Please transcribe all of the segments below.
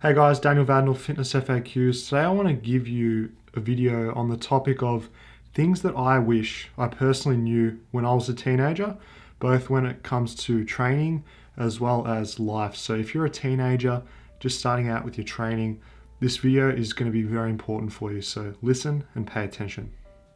Hey guys, Daniel Vadnal, Fitness FAQs. Today I want to give you a video on the topic of things that I wish I personally knew when I was a teenager, both when it comes to training as well as life. So if you're a teenager just starting out with your training, this video is going to be very important for you. So listen and pay attention.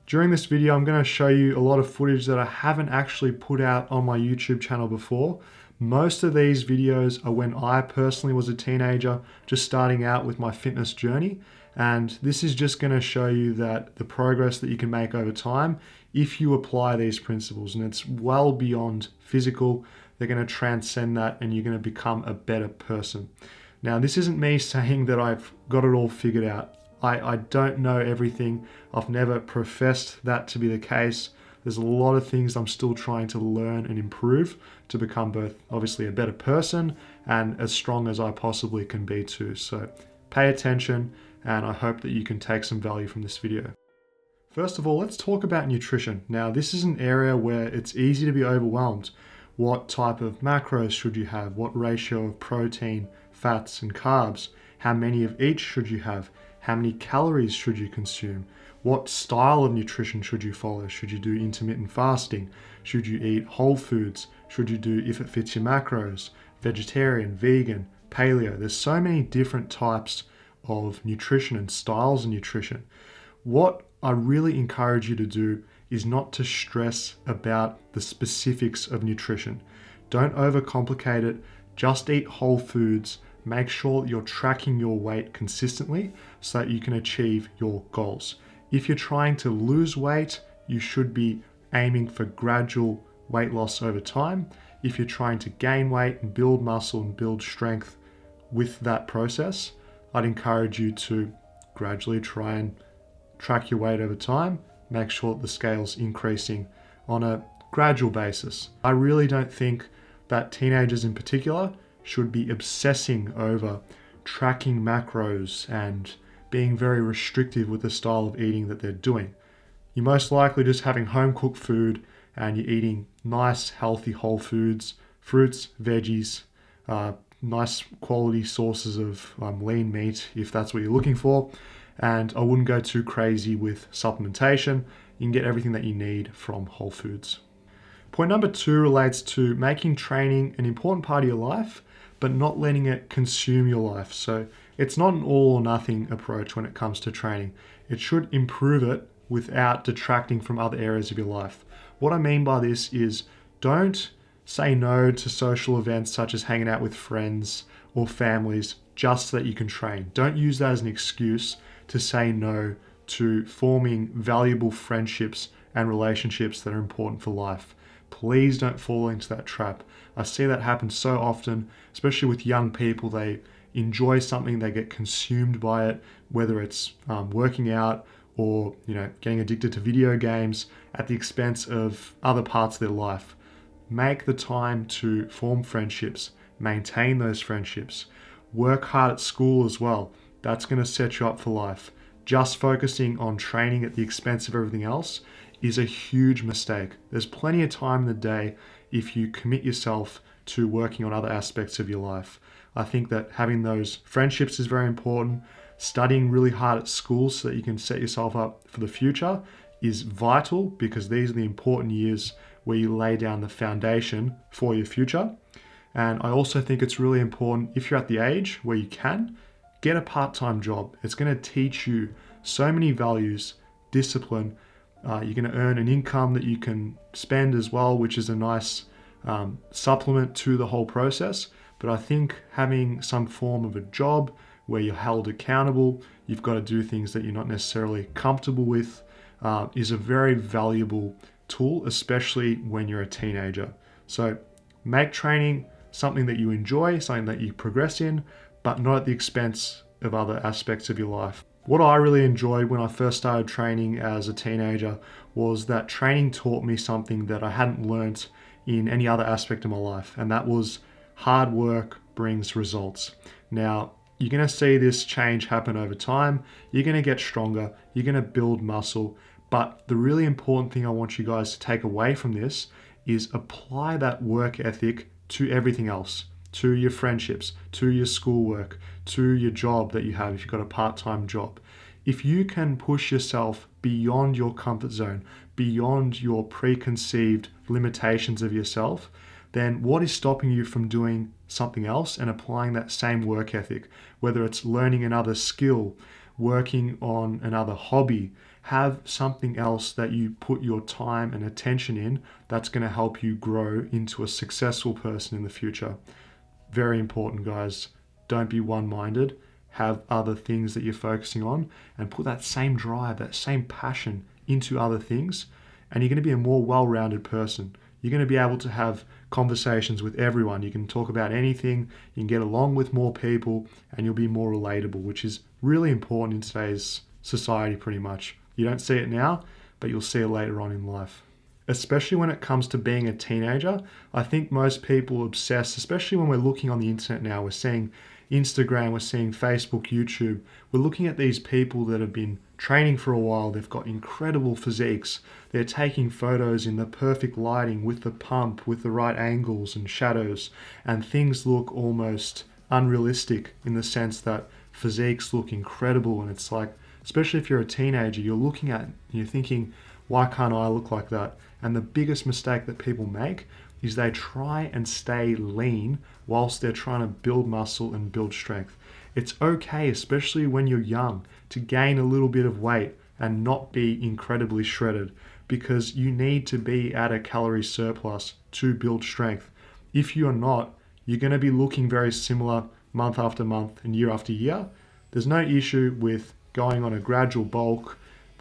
During this video, I'm going to show you a lot of footage that I haven't actually put out on my YouTube channel before. Most of these videos are when I personally was a teenager, just starting out with my fitness journey. And this is just going to show you that the progress that you can make over time if you apply these principles. And it's well beyond physical. They're going to transcend that and you're going to become a better person. Now, this isn't me saying that I've got it all figured out. I don't know everything. I've never professed that to be the case. There's a lot of things I'm still trying to learn and improve to become both obviously a better person and as strong as I possibly can be too. So pay attention and I hope that you can take some value from this video. First of all, let's talk about nutrition. Now, this is an area where it's easy to be overwhelmed. What type of macros should you have? What ratio of protein, fats, and carbs? How many of each should you have? How many calories should you consume? What style of nutrition should you follow? Should you do intermittent fasting? Should you eat whole foods? Should you do, if it fits your macros, vegetarian, vegan, paleo? There's so many different types of nutrition and styles of nutrition. What I really encourage you to do is not to stress about the specifics of nutrition. Don't overcomplicate it. Just eat whole foods. Make sure that you're tracking your weight consistently so that you can achieve your goals. If you're trying to lose weight, you should be aiming for gradual weight loss over time. If you're trying to gain weight and build muscle and build strength with that process, I'd encourage you to gradually try and track your weight over time. Make sure that the scale's increasing on a gradual basis. I really don't think that teenagers in particular should be obsessing over tracking macros and being very restrictive with the style of eating that they're doing. You're most likely just having home cooked food and you're eating nice, healthy whole foods, fruits, veggies, nice quality sources of lean meat if that's what you're looking for. And I wouldn't go too crazy with supplementation. You can get everything that you need from whole foods. Point number 2 relates to making training an important part of your life, but not letting it consume your life. So it's not an all or nothing approach when it comes to training. It should improve it without detracting from other areas of your life. What I mean by this is don't say no to social events such as hanging out with friends or families just so that you can train. Don't use that as an excuse to say no to forming valuable friendships and relationships that are important for life. Please don't fall into that trap. I see that happen so often, especially with young people. They enjoy something, they get consumed by it, whether it's working out or getting addicted to video games at the expense of other parts of their life. Make the time to form friendships, maintain those friendships, work hard at school as well. That's going to set you up for life. Just focusing on training at the expense of everything else is a huge mistake. There's plenty of time in the day if you commit yourself to working on other aspects of your life. I think that having those friendships is very important. Studying really hard at school so that you can set yourself up for the future is vital because these are the important years where you lay down the foundation for your future. And I also think it's really important, if you're at the age where you can, get a part-time job. It's going to teach you so many values, discipline. You're going to earn an income that you can spend as well, which is a nice supplement to the whole process. But I think having some form of a job where you're held accountable, you've got to do things that you're not necessarily comfortable with, is a very valuable tool, especially when you're a teenager. So make training something that you enjoy, something that you progress in, but not at the expense of other aspects of your life. What I really enjoyed when I first started training as a teenager was that training taught me something that I hadn't learnt in any other aspect of my life, and that was hard work brings results. Now, you're going to see this change happen over time. You're going to get stronger. You're going to build muscle. But the really important thing I want you guys to take away from this is apply that work ethic to everything else, to your friendships, to your schoolwork, to your job that you have if you've got a part-time job. If you can push yourself beyond your comfort zone, beyond your preconceived limitations of yourself, then what is stopping you from doing something else and applying that same work ethic? Whether it's learning another skill, working on another hobby, have something else that you put your time and attention in that's going to help you grow into a successful person in the future. Very important, guys. Don't be one-minded. Have other things that you're focusing on and put that same drive, that same passion into other things, and you're going to be a more well-rounded person. You're going to be able to have conversations with everyone. You can talk about anything, you can get along with more people, and you'll be more relatable, which is really important in today's society pretty much. You don't see it now, but you'll see it later on in life. Especially when it comes to being a teenager, I think most people obsess, especially when we're looking on the internet now, we're seeing Instagram, we're seeing Facebook, YouTube, we're looking at these people that have been training for a while, they've got incredible physiques, they're taking photos in the perfect lighting with the pump, with the right angles and shadows, and things look almost unrealistic in the sense that physiques look incredible, and it's like, especially if you're a teenager, you're looking at it and you're thinking, why can't I look like that? And the biggest mistake that people make is they try and stay lean whilst they're trying to build muscle and build strength. It's okay, especially when you're young, to gain a little bit of weight and not be incredibly shredded, because you need to be at a calorie surplus to build strength. If you're not, you're going to be looking very similar month after month and year after year. There's no issue with going on a gradual bulk,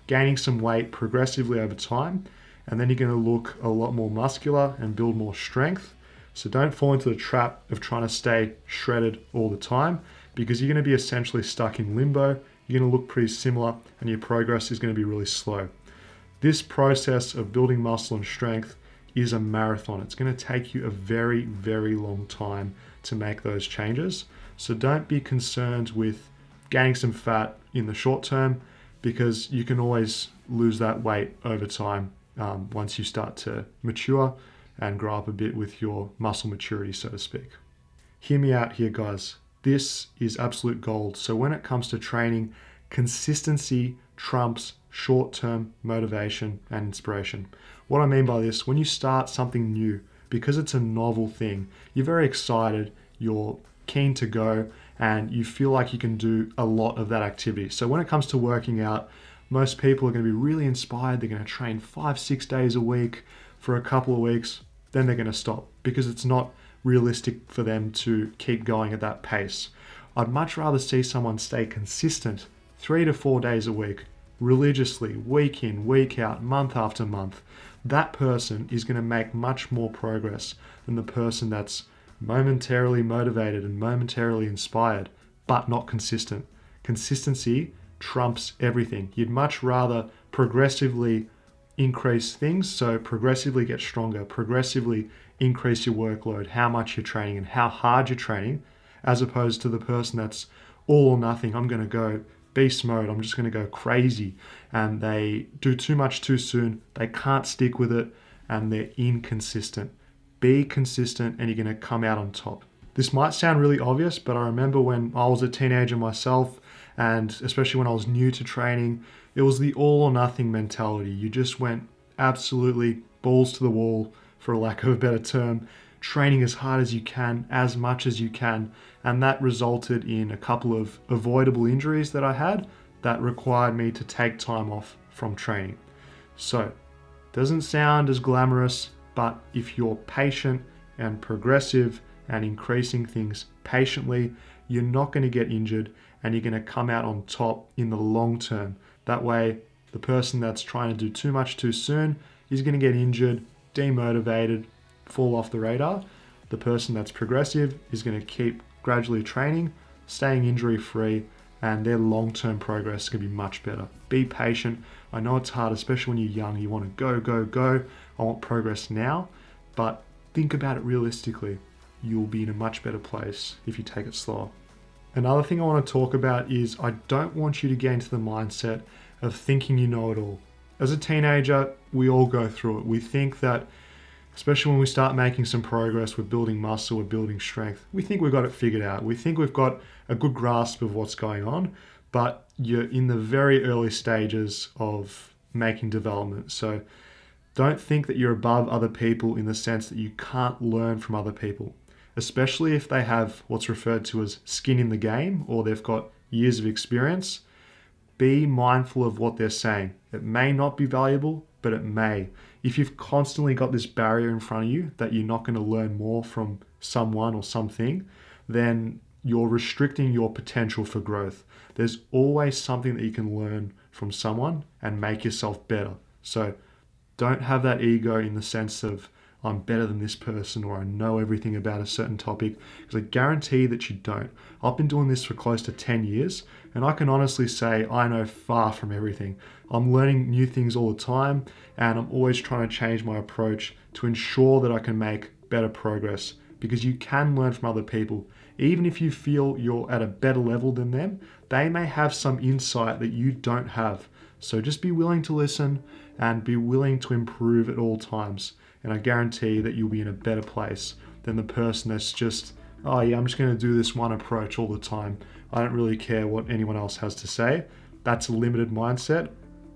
gaining some weight progressively over time, and then you're going to look a lot more muscular and build more strength. So don't fall into the trap of trying to stay shredded all the time, because you're going to be essentially stuck in limbo. You're going to look pretty similar and your progress is going to be really slow. This process of building muscle and strength is a marathon. It's going to take you a very, very long time to make those changes. So don't be concerned with gaining some fat in the short term, because you can always lose that weight over time once you start to mature and grow up a bit with your muscle maturity, so to speak. Hear me out here, guys. This is absolute gold. So when it comes to training, consistency trumps short-term motivation and inspiration. What I mean by this, when you start something new, because it's a novel thing, you're very excited, you're keen to go, and you feel like you can do a lot of that activity. So when it comes to working out, most people are going to be really inspired. They're going to train 5-6 days a week for a couple of weeks, then they're going to stop because it's not realistic for them to keep going at that pace. I'd much rather see someone stay consistent 3 to 4 days a week, religiously, week in, week out, month after month. That person is going to make much more progress than the person that's momentarily motivated and momentarily inspired, but not consistent. Consistency trumps everything. You'd much rather progressively increase things, so progressively get stronger, progressively increase your workload, how much you're training and how hard you're training, as opposed to the person that's all or nothing. I'm going to go beast mode, I'm just going to go crazy, and they do too much too soon, they can't stick with it, and they're inconsistent. Be consistent and you're going to come out on top. This might sound really obvious, but I remember when I was a teenager myself, and especially when I was new to training, it was the all or nothing mentality. You just went absolutely balls to the wall, for lack of a better term, training as hard as you can, as much as you can, and that resulted in a couple of avoidable injuries that I had that required me to take time off from training. So, doesn't sound as glamorous, but if you're patient and progressive and increasing things patiently, you're not going to get injured and you're going to come out on top in the long term. That way, the person that's trying to do too much too soon is going to get injured, demotivated, fall off the radar. The person that's progressive is going to keep gradually training, staying injury free, and their long-term progress is going to be much better. Be patient. I know it's hard, especially when you're young. You want to go, go, go. I want progress now, but think about it realistically. You'll be in a much better place if you take it slower. Another thing I want to talk about is I don't want you to get into the mindset of thinking you know it all. As a teenager, we all go through it. We think that especially when we start making some progress, we're building muscle, we're building strength. We think we've got it figured out. We think we've got a good grasp of what's going on, but you're in the very early stages of making development. So don't think that you're above other people in the sense that you can't learn from other people, especially if they have what's referred to as skin in the game or they've got years of experience. Be mindful of what they're saying. It may not be valuable, but it may. If you've constantly got this barrier in front of you that you're not going to learn more from someone or something, then you're restricting your potential for growth. There's always something that you can learn from someone and make yourself better. So don't have that ego in the sense of I'm better than this person or I know everything about a certain topic, because I guarantee that you don't. I've been doing this for close to 10 years and I can honestly say I know far from everything. I'm learning new things all the time and I'm always trying to change my approach to ensure that I can make better progress, because you can learn from other people. Even if you feel you're at a better level than them, they may have some insight that you don't have. So just be willing to listen and be willing to improve at all times. And I guarantee that you'll be in a better place than the person that's just, oh yeah, I'm just going to do this one approach all the time. I don't really care what anyone else has to say. That's a limited mindset.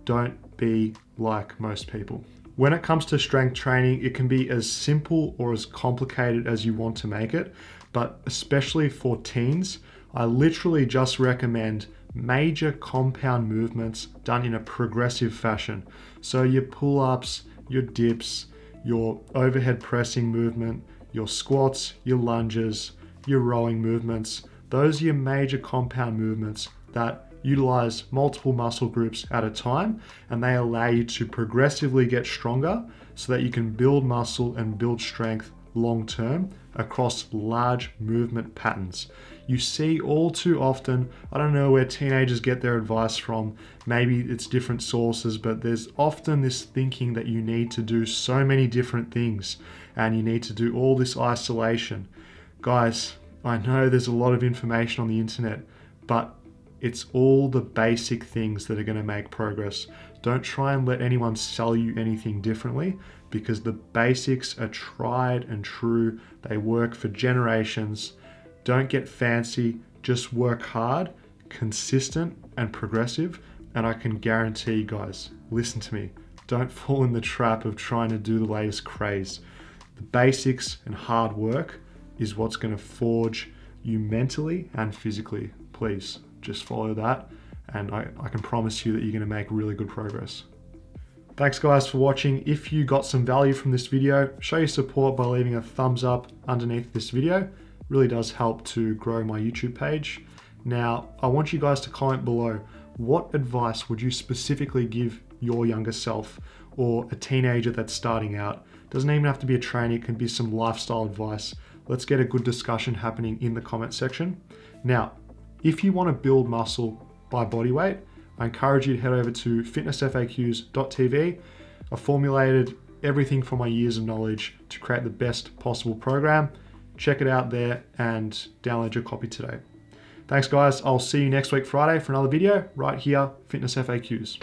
Don't be like most people. When it comes to strength training, it can be as simple or as complicated as you want to make it. But especially for teens, I literally just recommend major compound movements done in a progressive fashion. So your pull-ups, your dips, your overhead pressing movement, your squats, your lunges, your rowing movements, those are your major compound movements that utilize multiple muscle groups at a time, and they allow you to progressively get stronger so that you can build muscle and build strength long term across large movement patterns. You see all too often, I don't know where teenagers get their advice from, maybe it's different sources, but there's often this thinking that you need to do so many different things and you need to do all this isolation. Guys, I know there's a lot of information on the internet, but it's all the basic things that are going to make progress. Don't try and let anyone sell you anything differently, because the basics are tried and true. They work for generations. Don't get fancy, just work hard, consistent and progressive. And I can guarantee you guys, listen to me, don't fall in the trap of trying to do the latest craze. The basics and hard work is what's going to forge you mentally and physically. Please just follow that, and I can promise you that you're going to make really good progress. Thanks guys for watching. If you got some value from this video, show your support by leaving a thumbs up underneath this video. It really does help to grow my YouTube page. Now, I want you guys to comment below, what advice would you specifically give your younger self or a teenager that's starting out? Doesn't even have to be a trainer, it can be some lifestyle advice. Let's get a good discussion happening in the comment section. Now, if you want to build muscle by body weight, I encourage you to head over to fitnessfaqs.tv. I formulated everything from my years of knowledge to create the best possible program. Check it out there and download your copy today. Thanks guys, I'll see you next week Friday for another video right here, Fitness FAQs.